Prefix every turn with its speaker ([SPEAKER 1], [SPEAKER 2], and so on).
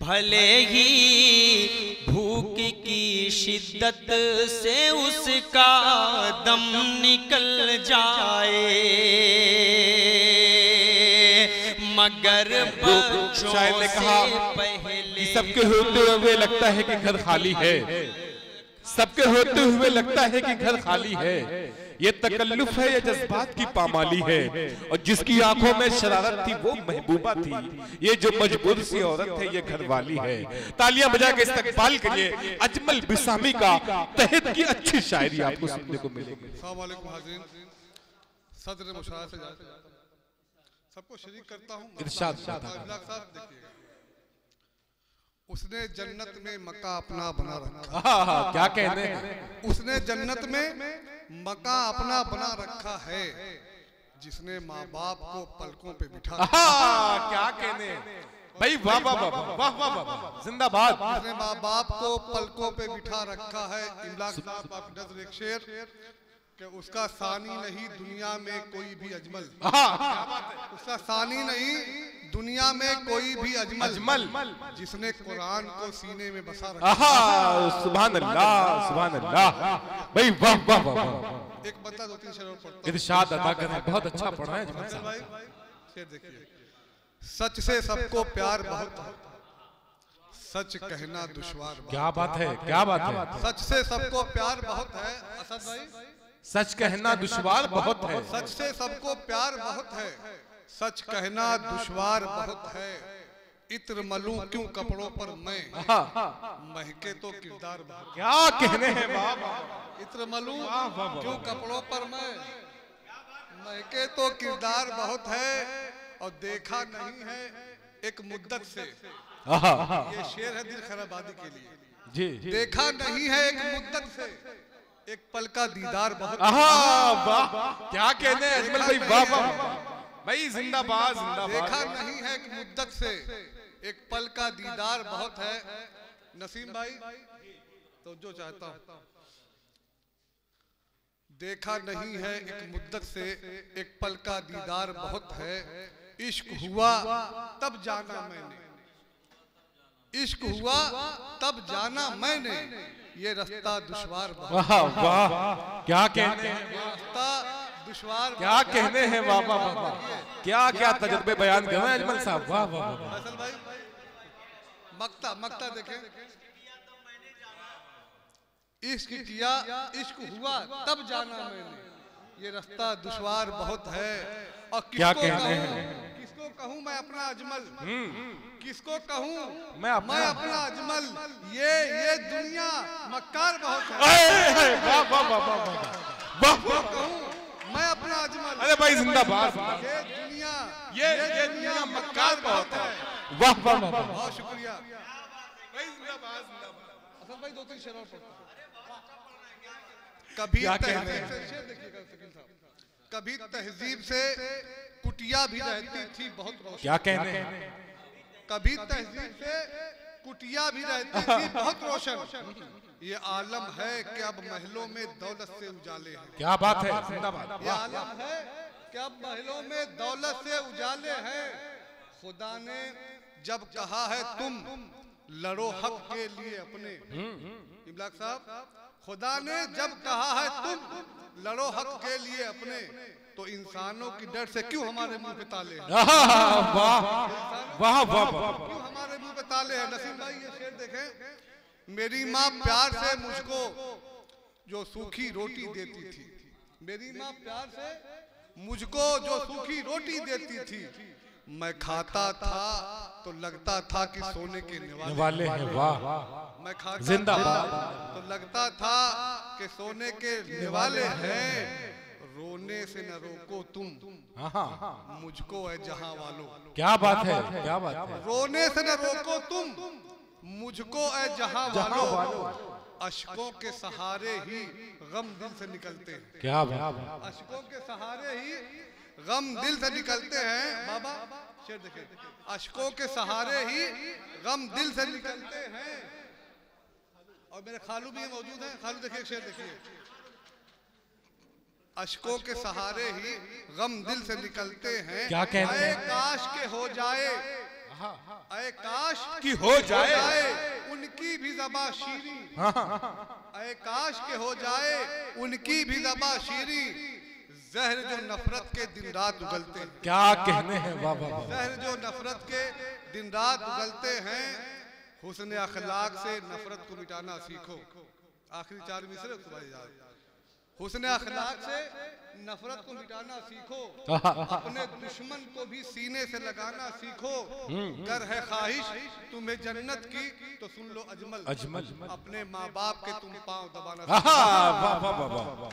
[SPEAKER 1] भले ही भूख की शिद्दत से उसका दम निकल जाए, मगर
[SPEAKER 2] शायर ने कहा
[SPEAKER 1] पहले
[SPEAKER 2] सबके होते हुए लगता है कि घर खाली है, सबके होते हुए लगता है कि घर खाली है। ये तकल्लुफ है, ये जज्बात की पामाली है। और जिसकी आंखों में शरारत थी वो महबूबा थी, ये जो मजबूर सी औरत है ये घरवाली है। तालियां बजा के इस्तकबाल करिए अजमल बिसामी का तहत की अच्छी शायरी आपको सुनने को मिलेगी।
[SPEAKER 3] अस्सलाम वालेकुम हाज़रीन, सदर मुशारा से सबको शरीक करता हूँ।
[SPEAKER 2] इरशाद
[SPEAKER 3] साहब देखिएगा, उसने जन्नत में मक्का अपना बना रखा।
[SPEAKER 2] क्या कहने हैं?
[SPEAKER 3] उसने जन्नत में मक्का अपना बना रखा है, जिसने माँ बाप को पलकों पे बिठा रखा।
[SPEAKER 2] क्या कहने भाई, वाह वाह वाह वाह वाह वाह, जिंदाबाद।
[SPEAKER 3] उसने माँ बाप को पलकों पे बिठा रखा है। इमलाक साहब आपकी नज़र एक शेर कि उसका सानी नहीं दुनिया में कोई भी अजमल, उसका सानी नहीं दुनिया में कोई भी अजमल, जिसने कुरान को सीने में बसा रखा।
[SPEAKER 2] सुभान अल्लाह, सुभान अल्लाह भाई, वाह वाह वाह।
[SPEAKER 3] एक बंदा दो तीन शेर और पढ़ता हूं।
[SPEAKER 2] इरशाद अदा करें, बहुत अच्छा पढ़ा है अजमल साहब।
[SPEAKER 3] भाई शेर देखिए, सच से सबको प्यार बहुत है, सच कहना दुश्वार।
[SPEAKER 2] क्या बात है, क्या बात है।
[SPEAKER 3] सच से सबको प्यार बहुत है असद भाई,
[SPEAKER 2] सच कहना दुश्वार बहुत है।
[SPEAKER 3] सच से सबको प्यार बहुत है, सच कहना दुश्वार बहुत है। इत्र मलूं क्यों कपड़ों पर मैं, महके तो किरदार बहुत।
[SPEAKER 2] क्या कहने हैं बाबा,
[SPEAKER 3] इत्र मलूं क्यों कपड़ों पर मैं, महके तो किरदार बहुत है। और देखा नहीं है एक मुद्दत से, ये शेर है दिल खराबादी के लिए
[SPEAKER 2] जी।
[SPEAKER 3] देखा नहीं है एक मुद्दत से, एक पल का दीदार बहुत।
[SPEAKER 2] वाह, क्या कहने हैं अजमल भाई, वाह वाह भाई, जिंदाबाद जिंदाबाद।
[SPEAKER 3] देखा नहीं है एक मुद्दत से, एक पल का दीदार बहुत है। नसीम भाई तो जो चाहता हूं, देखा नहीं है एक मुद्दत से, एक पल का दीदार बहुत है। इश्क हुआ तब जाना मैंने, इश्क हुआ तब जाना मैंने, ये रास्ता दुश्वार।
[SPEAKER 2] वाह वाह, क्या कहने हैं,
[SPEAKER 3] रास्ता दुश्वार।
[SPEAKER 2] क्या कहने हैं बाबा बाबा, क्या क्या तजुर्बे बयान कर रहे हैं अजमल साहब, वाह वाह।
[SPEAKER 3] फैसल भाई मक्ता मक्ता देखें, इश्क किया इश्क हुआ तब जाना मैंने, ये रास्ता दुश्वार बहुत है। और
[SPEAKER 2] क्या कहने हैं,
[SPEAKER 3] किसको कहूँ मैं अपना अजमल, किसको कहूँ
[SPEAKER 2] मैं
[SPEAKER 3] अपना अजमल, ये दुनिया मक्कार बहुत है।
[SPEAKER 2] वाह वाह वाह वाह वाह,
[SPEAKER 3] कहूँ मैं अपना अजमल।
[SPEAKER 2] अरे भाई जिंदाबाद,
[SPEAKER 3] ये दुनिया मक्कार बहुत है।
[SPEAKER 2] वाह वाह वाह,
[SPEAKER 3] बहुत शुक्रिया
[SPEAKER 2] भाई जिंदाबाद जिंदाबाद।
[SPEAKER 3] असल भाई दो तीन शेर और पढ़ता हूं। कभी तहजीब से, शेर देखिएगा शकील साहब, कभी तहजीब से कुटिया भी रहती थी बहुत रोशन।
[SPEAKER 2] क्या कहने हैं,
[SPEAKER 3] कभी तहजीब से कुटिया भी रहती थी बहुत रोशन। ये आलम है कि अब महलों में दौलत से उजाले हैं।
[SPEAKER 2] क्या बात है, जिंदाबाद।
[SPEAKER 3] ये आलम है कि अब महलों में दौलत से उजाले हैं। खुदा ने जब कहा है तुम लड़ो हक के लिए अपने, इमलाक साहब, खुदा ने जब कहा है तुम लड़ो हक के लिए अपने, तो इंसानों की डर से क्यों हमारे मुंह पे ताले हैं।
[SPEAKER 2] वाह वाह वाह,
[SPEAKER 3] क्यों हमारे मुंह पे ताले हैं। नसीम भाई ये शेर देखें, मेरी माँ प्यार से मुझको जो सूखी रोटी देती थी, मेरी माँ प्यार से मुझको जो सूखी रोटी देती थी, मैं खाता था तो लगता था कि सोने के निवाले
[SPEAKER 2] हैं। वाह,
[SPEAKER 3] मैं खाता
[SPEAKER 2] जिंदाबाद।
[SPEAKER 3] था तो लगता था कि सोने के निवाले हैं। रोने से न रोको तुम मुझको है जहां वालों।
[SPEAKER 2] क्या बात है, क्या बात है।
[SPEAKER 3] रोने से न रोको तुम मुझको है जहां वालों, अशकों के सहारे ही गम दिल से निकलते हैं।
[SPEAKER 2] क्या बात,
[SPEAKER 3] अशकों के सहारे ही गम दिल से निकलते हैं। बाबा शेर देखिए, अशकों के सहारे ही गम दिल से निकलते हैं। और मेरे खालू भी मौजूद हैं, खालू देखिए शेर देखिए, अशकों के सहारे ही गम दिल से निकलते हैं।
[SPEAKER 2] क्या कहते हैं,
[SPEAKER 3] काश के हो जाए अय काश
[SPEAKER 2] कि हो जाए
[SPEAKER 3] उनकी भी ज़बा शीरी, अय काश के हो जाए उनकी भी ज़बा शीरी, जहर जो नफरत के दिन रात उगलते हैं।
[SPEAKER 2] क्या कहने हैं, वाह वाह वाह।
[SPEAKER 3] जहर जो नफरत के दिन रात उगलते हैं, हुस्न अखलाक से नफरत को मिटाना सीखो। आखिरी 4 मिसरे तुम्हारी याद। हुस्न अखलाक से नफरत को मिटाना सीखो, अपने दुश्मन को भी सीने से लगाना सीखो। गर है ख्वाहिश तुम्हें जन्नत की तो सुन लो अजमल,
[SPEAKER 2] अजमल
[SPEAKER 3] अपने माँ बाप के तुम पांव दबाना
[SPEAKER 2] वाह वाह वाह वाह।